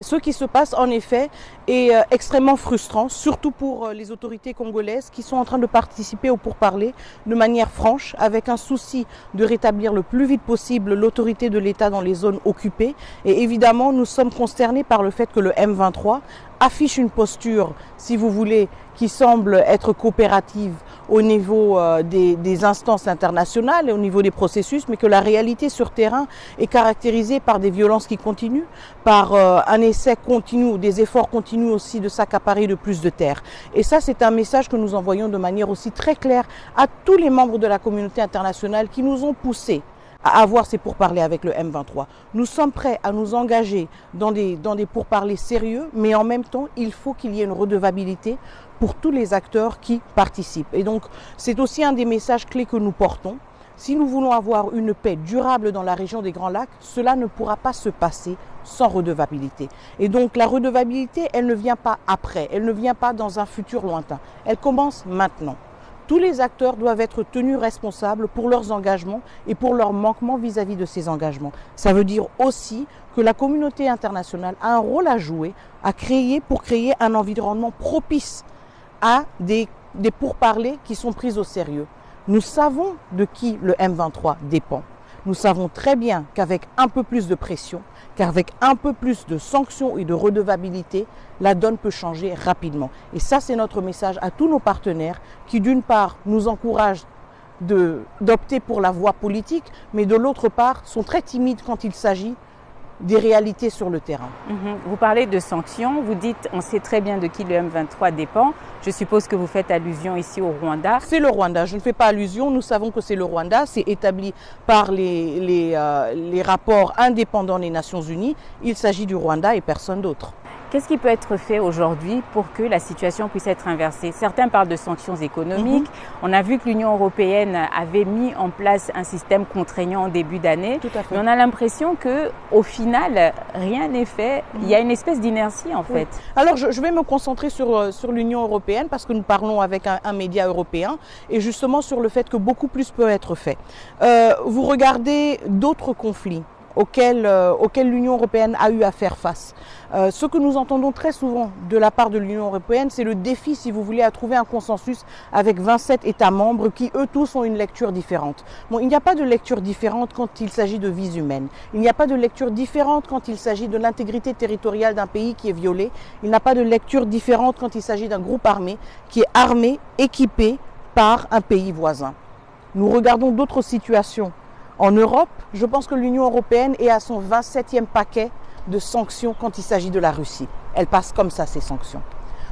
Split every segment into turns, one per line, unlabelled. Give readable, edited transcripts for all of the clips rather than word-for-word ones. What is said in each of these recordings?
Ce qui se passe en effet est extrêmement frustrant, surtout pour les autorités congolaises qui sont en train de participer au pourparlers de manière franche, avec un souci de rétablir le plus vite possible l'autorité de l'État dans les zones occupées. Et évidemment, nous sommes consternés par le fait que le M23 affiche une posture, si vous voulez, qui semble être coopérative au niveau des instances internationales et au niveau des processus, mais que la réalité sur terrain est caractérisée par des violences qui continuent, par un essai continu, des efforts continus aussi de s'accaparer de plus de terres. Et ça, c'est un message que nous envoyons de manière aussi très claire à tous les membres de la communauté internationale qui nous ont poussés à avoir ces pourparlers avec le M23. Nous sommes prêts à nous engager dans des pourparlers sérieux, mais en même temps, il faut qu'il y ait une redevabilité pour tous les acteurs qui participent. Et donc, c'est aussi un des messages clés que nous portons. Si nous voulons avoir une paix durable dans la région des Grands Lacs, cela ne pourra pas se passer sans redevabilité. Et donc, la redevabilité, elle ne vient pas après, elle ne vient pas dans un futur lointain. Elle commence maintenant. Tous les acteurs doivent être tenus responsables pour leurs engagements et pour leurs manquements vis-à-vis de ces engagements. Ça veut dire aussi que la communauté internationale a un rôle à jouer, pour créer un environnement propice à des pourparlers qui sont pris au sérieux. Nous savons de qui le M23 dépend. Nous savons très bien qu'avec un peu plus de pression, qu'avec un peu plus de sanctions et de redevabilité, la donne peut changer rapidement. Et ça, c'est notre message à tous nos partenaires qui, d'une part, nous encouragent d'opter pour la voie politique, mais de l'autre part, sont très timides quand il s'agit des réalités sur le terrain.
Vous parlez de sanctions, vous dites on sait très bien de qui le M23 dépend. Je suppose que vous faites allusion ici au Rwanda.
C'est le Rwanda, je ne fais pas allusion, nous savons que c'est le Rwanda, c'est établi par les rapports indépendants des Nations Unies. Il s'agit du Rwanda et personne d'autre.
Qu'est-ce qui peut être fait aujourd'hui pour que la situation puisse être inversée? Certains parlent de sanctions économiques. On a vu que l'Union européenne avait mis en place un système contraignant en début d'année.
Tout à fait.
Mais on a l'impression qu'au final, rien n'est fait. Il y a une espèce d'inertie en fait.
Oui. Alors je vais me concentrer sur l'Union européenne parce que nous parlons avec un média européen et justement sur le fait que beaucoup plus peut être fait. Vous regardez d'autres conflits auxquels l'Union européenne a eu à faire face. Ce que nous entendons très souvent de la part de l'Union européenne, c'est le défi, si vous voulez, à trouver un consensus avec 27 États membres qui, eux tous, ont une lecture différente. Bon, il n'y a pas de lecture différente quand il s'agit de vies humaines. Il n'y a pas de lecture différente quand il s'agit de l'intégrité territoriale d'un pays qui est violé. Il n'y a pas de lecture différente quand il s'agit d'un groupe armé qui est armé, équipé par un pays voisin. Nous regardons d'autres situations. En Europe, je pense que l'Union européenne est à son 27e paquet de sanctions quand il s'agit de la Russie. Elle passe comme ça, ces sanctions.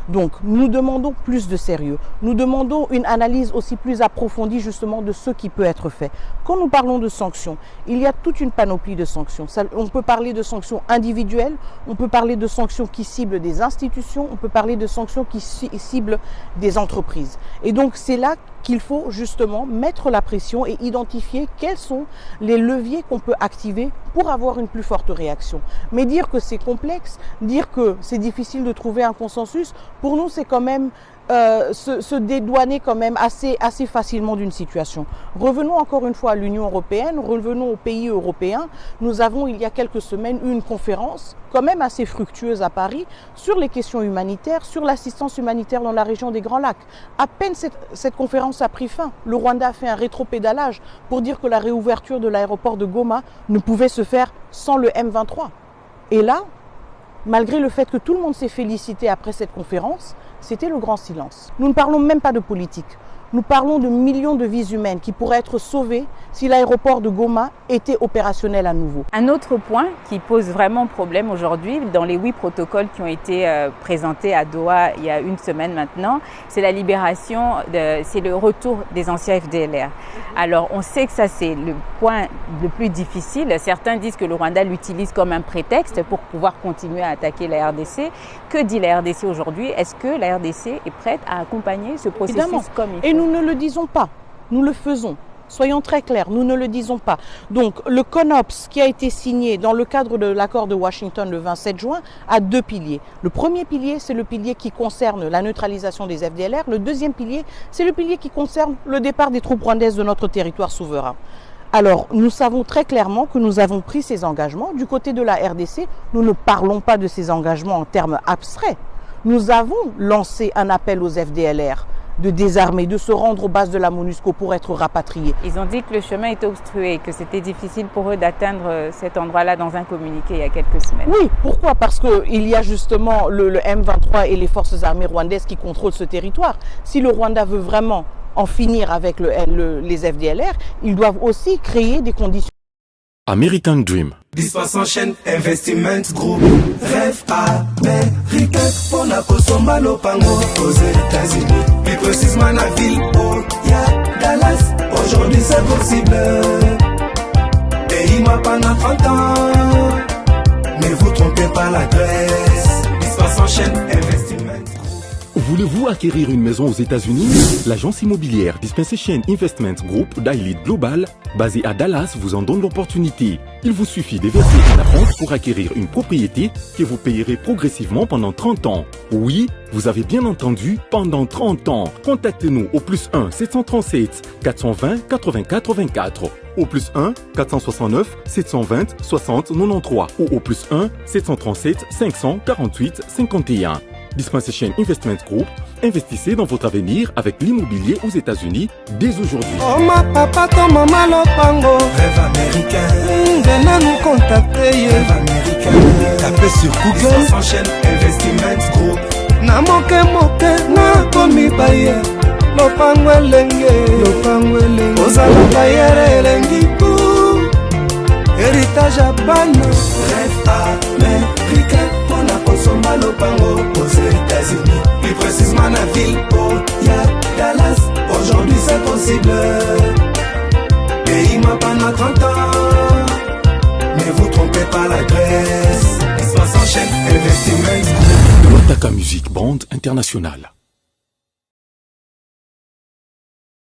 Donc, nous demandons plus de sérieux. Nous demandons une analyse aussi plus approfondie justement de ce qui peut être fait. Quand nous parlons de sanctions, il y a toute une panoplie de sanctions. On peut parler de sanctions individuelles, on peut parler de sanctions qui ciblent des institutions, on peut parler de sanctions qui ciblent des entreprises. Et donc, c'est là qu'il faut justement mettre la pression et identifier quels sont les leviers qu'on peut activer pour avoir une plus forte réaction. Mais dire que c'est complexe, dire que c'est difficile de trouver un consensus, pour nous c'est quand même se dédouaner quand même assez facilement d'une situation. Revenons encore une fois à l'Union européenne, revenons aux pays européens. Nous avons il y a quelques semaines eu une conférence quand même assez fructueuse à Paris sur les questions humanitaires, sur l'assistance humanitaire dans la région des Grands Lacs. À peine cette conférence a pris fin, le Rwanda a fait un rétropédalage pour dire que la réouverture de l'aéroport de Goma ne pouvait se faire sans le M23. Et là, malgré le fait que tout le monde s'est félicité après cette conférence, c'était le grand silence. Nous ne parlons même pas de politique. Nous parlons de millions de vies humaines qui pourraient être sauvées si l'aéroport de Goma était opérationnel à nouveau.
Un autre point qui pose vraiment problème aujourd'hui, dans les 8 protocoles qui ont été présentés à Doha il y a une semaine maintenant, c'est la libération, c'est le retour des anciens FDLR. Alors on sait que ça c'est le point le plus difficile. Certains disent que le Rwanda l'utilise comme un prétexte pour pouvoir continuer à attaquer la RDC. Que dit la RDC aujourd'hui? Est-ce que la RDC est prête à accompagner ce processus comme il faut?
Et nous ne le disons pas, nous le faisons. Soyons très clairs, nous ne le disons pas. Donc le CONOPS qui a été signé dans le cadre de l'accord de Washington le 27 juin a 2 piliers. Le premier pilier, c'est le pilier qui concerne la neutralisation des FDLR. Le deuxième pilier, c'est le pilier qui concerne le départ des troupes rwandaises de notre territoire souverain. Alors, nous savons très clairement que nous avons pris ces engagements. Du côté de la RDC, nous ne parlons pas de ces engagements en termes abstraits. Nous avons lancé un appel aux FDLR de désarmer, de se rendre aux bases de la MONUSCO pour être rapatriés.
Ils ont dit que le chemin était obstrué, que c'était difficile pour eux d'atteindre cet endroit-là dans un communiqué il y a quelques semaines.
Oui, pourquoi? Parce qu'il y a justement le M23 et les forces armées rwandaises qui contrôlent ce territoire. Si le Rwanda veut vraiment en finir avec les FDLR, ils doivent aussi créer des conditions.
American Dream.
Disposant chaîne Investment Group. Rêve américain pour la Kosomba Lopango aux États-Unis. Plus précisément la ville où il y a Dallas. Aujourd'hui c'est possible. Pays moi pendant 30 ans. Ne vous trompez pas l'adresse. Disposant chaîne Investment Group.
Voulez-vous acquérir une maison aux États-Unis? L'agence immobilière Dispensation Investment Group d'Elite Global, basée à Dallas, vous en donne l'opportunité. Il vous suffit de verser un acompte pour acquérir une propriété que vous payerez progressivement pendant 30 ans. Oui, vous avez bien entendu, pendant 30 ans. Contactez-nous au +1 737 420 80 84, au +1 469 720 60 93 ou au +1 737 548 51. Dispensation Investment Group, investissez dans votre avenir avec l'immobilier aux États-Unis dès aujourd'hui.
Oh ma papa, ton maman Lopango. Rêve américain. Venez nous contacter. Rêve américain. Tapez sur Google. Dispensation Investment Group. Na moke na komi baye. Lopango elenge. Lopango elenge. Ozala bayere elengi pou. Héritage à bana. Rêve américain. Pour la Kosomba Lopango aux États-Unis. Plus précisément la ville où il y a Dallas. Aujourd'hui c'est possible. Pays moi pendant 30 ans. Ne vous trompez pas l'adresse. Disposant chaîne Investment.
Lotaka Music Band International.